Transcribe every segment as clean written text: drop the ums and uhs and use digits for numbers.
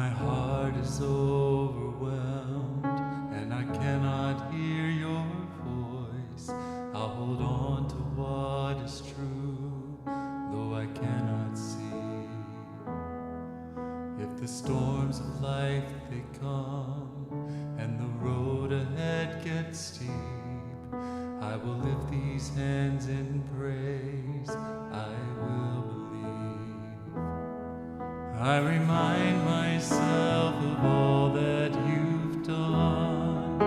my heart is overwhelmed and I cannot hear your voice, I'll hold on to what is true, though I cannot see. If the storms of life they come and the road ahead gets steep, I will lift these hands in praise, I will believe. I remind myself of all that you've done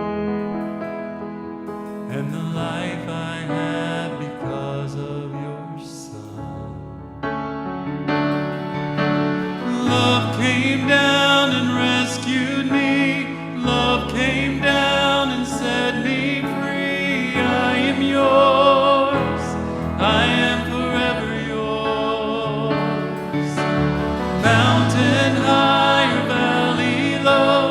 and the life I have because of your Son. Love came down and rescued me. Love came down and set me free. I am yours. I am forever yours. Mountain high or valley low,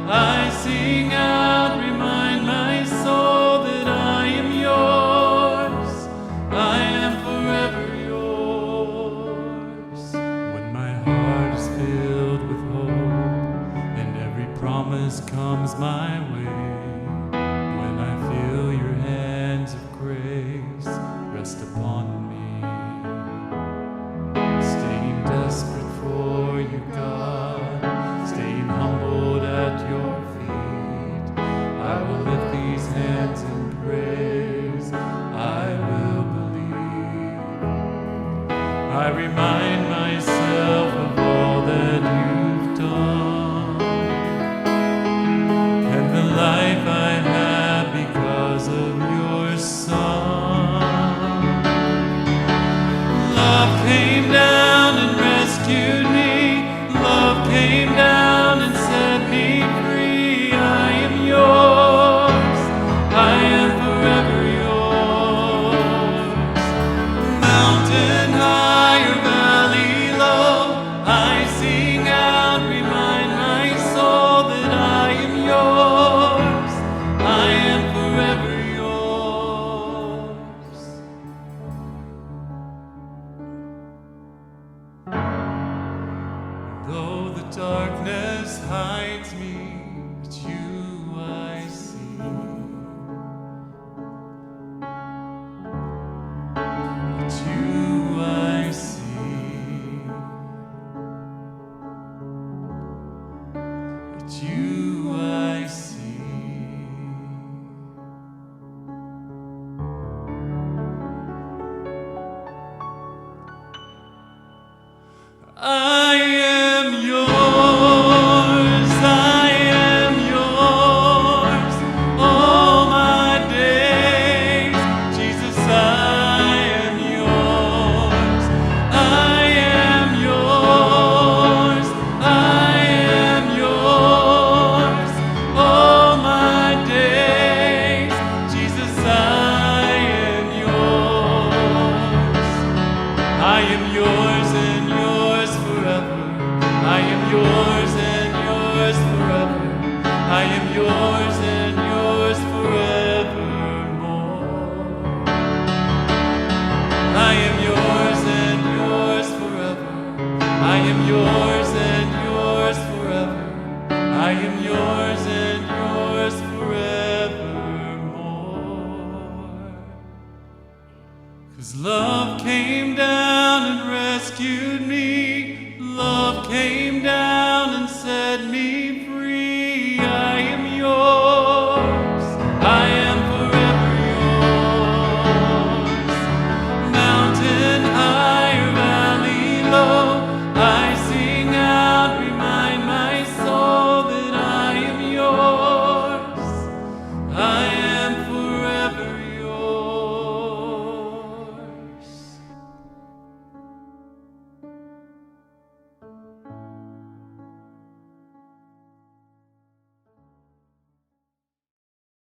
I sing out, remind my soul that I am yours. I am forever yours. When my heart is filled with hope and every promise comes my way, when I feel your hands of grace rest upon me, staying desperate for you, God, staying humbled at your feet, I will lift these hands in praise, I will believe. I remind myself of all that you've done and the life I have because of your Son. Love came down and rescued me. Love came down and set me free. I am yours. I am forever yours. Mountain high or valley low, I sing out, remind my soul that I am yours. I am forever yours. Though the darkness hides me, it's you I see. It's you I see. It's you I see. I am yours, I am yours, all my days, Jesus, I am yours, I am yours, I am yours, all my days, Jesus, I am yours. I am yours and yours forever. I am yours and yours forever. I am yours and yours forevermore. I am yours and yours forever. I am yours and yours forever. I am yours and yours forevermore. 'Cause love came down and rescued me. Love came down and set me